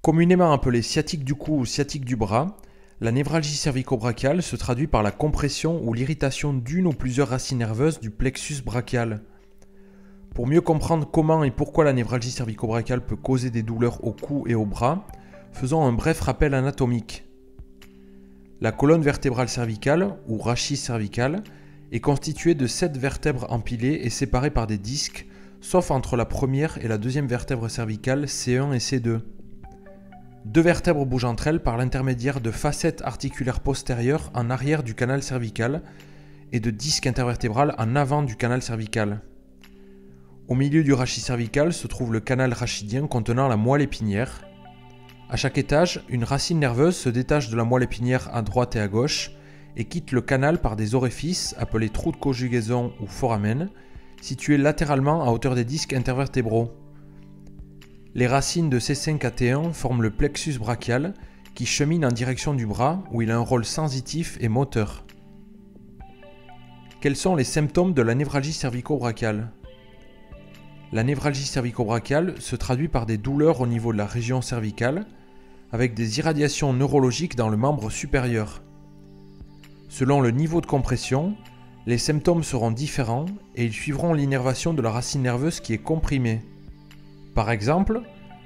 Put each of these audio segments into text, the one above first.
Communément appelée sciatique du cou ou sciatique du bras, la névralgie cervico-brachiale se traduit par la compression ou l'irritation d'une ou plusieurs racines nerveuses du plexus brachial. Pour mieux comprendre comment et pourquoi la névralgie cervico-brachiale peut causer des douleurs au cou et au bras, faisons un bref rappel anatomique. La colonne vertébrale cervicale, ou rachis cervical, est constituée de 7 vertèbres empilées et séparées par des disques, sauf entre la première et la deuxième vertèbre cervicale C1 et C2. Deux vertèbres bougent entre elles par l'intermédiaire de facettes articulaires postérieures en arrière du canal cervical et de disques intervertébrales en avant du canal cervical. Au milieu du rachis cervical se trouve le canal rachidien contenant la moelle épinière. À chaque étage, une racine nerveuse se détache de la moelle épinière à droite et à gauche et quitte le canal par des orifices appelés trous de conjugaison ou foramen, situés latéralement à hauteur des disques intervertébraux. Les racines de C5 à T1 forment le plexus brachial qui chemine en direction du bras où il a un rôle sensitif et moteur. Quels sont les symptômes de la névralgie cervico-brachiale ? La névralgie cervico-brachiale se traduit par des douleurs au niveau de la région cervicale avec des irradiations neurologiques dans le membre supérieur. Selon le niveau de compression, les symptômes seront différents et ils suivront l'innervation de la racine nerveuse qui est comprimée. Par exemple,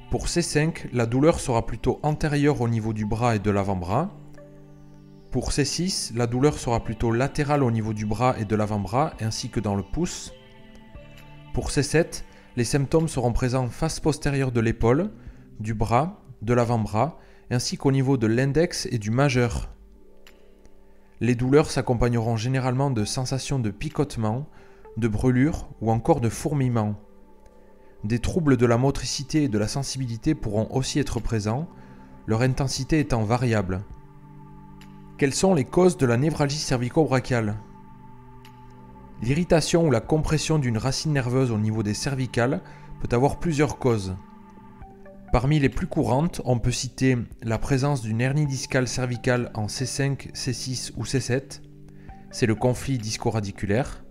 pour C5, la douleur sera plutôt antérieure au niveau du bras et de l'avant-bras. Pour C6, la douleur sera plutôt latérale au niveau du bras et de l'avant-bras ainsi que dans le pouce. Pour C7, les symptômes seront présents face postérieure de l'épaule, du bras, de l'avant-bras ainsi qu'au niveau de l'index et du majeur. Les douleurs s'accompagneront généralement de sensations de picotement, de brûlures ou encore de fourmillement. Des troubles de la motricité et de la sensibilité pourront aussi être présents, leur intensité étant variable. Quelles sont les causes de la névralgie cervico-brachiale ? L'irritation ou la compression d'une racine nerveuse au niveau des cervicales peut avoir plusieurs causes. Parmi les plus courantes, on peut citer la présence d'une hernie discale cervicale en C5, C6 ou C7, c'est le conflit disco-radiculaire,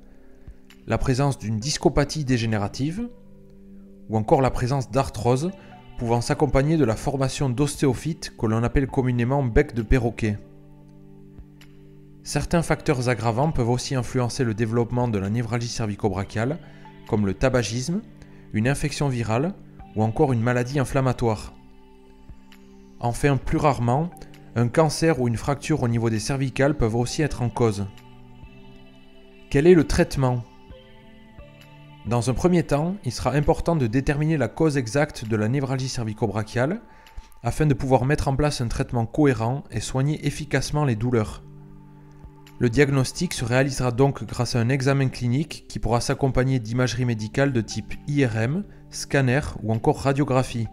la présence d'une discopathie dégénérative, ou encore la présence d'arthrose pouvant s'accompagner de la formation d'ostéophytes que l'on appelle communément bec de perroquet. Certains facteurs aggravants peuvent aussi influencer le développement de la névralgie cervico-brachiale, comme le tabagisme, une infection virale ou encore une maladie inflammatoire. Enfin, plus rarement, un cancer ou une fracture au niveau des cervicales peuvent aussi être en cause. Quel est le traitement ? Dans un premier temps, il sera important de déterminer la cause exacte de la névralgie cervico-brachiale afin de pouvoir mettre en place un traitement cohérent et soigner efficacement les douleurs. Le diagnostic se réalisera donc grâce à un examen clinique qui pourra s'accompagner d'imagerie médicale de type IRM, scanner ou encore radiographie.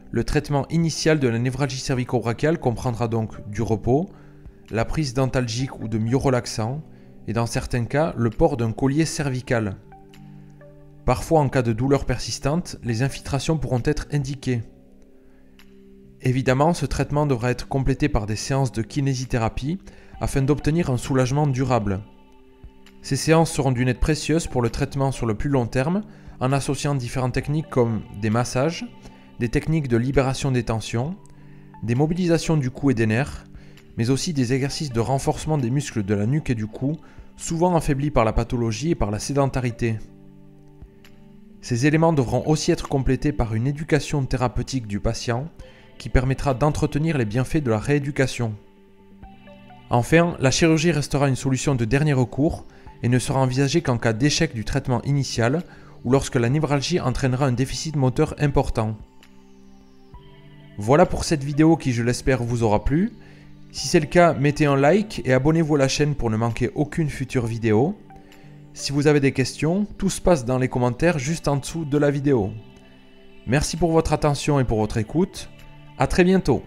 Le traitement initial de la névralgie cervico-brachiale comprendra donc du repos, la prise d'antalgiques ou de myorelaxants, et dans certains cas, le port d'un collier cervical. Parfois, en cas de douleur persistante, les infiltrations pourront être indiquées. Évidemment, ce traitement devra être complété par des séances de kinésithérapie afin d'obtenir un soulagement durable. Ces séances seront d'une aide précieuse pour le traitement sur le plus long terme en associant différentes techniques comme des massages, des techniques de libération des tensions, des mobilisations du cou et des nerfs, mais aussi des exercices de renforcement des muscles de la nuque et du cou, souvent affaiblis par la pathologie et par la sédentarité. Ces éléments devront aussi être complétés par une éducation thérapeutique du patient qui permettra d'entretenir les bienfaits de la rééducation. Enfin, la chirurgie restera une solution de dernier recours et ne sera envisagée qu'en cas d'échec du traitement initial ou lorsque la névralgie entraînera un déficit moteur important. Voilà pour cette vidéo qui, je l'espère, vous aura plu. Si c'est le cas, mettez un like et abonnez-vous à la chaîne pour ne manquer aucune future vidéo. Si vous avez des questions, tout se passe dans les commentaires juste en dessous de la vidéo. Merci pour votre attention et pour votre écoute. À très bientôt.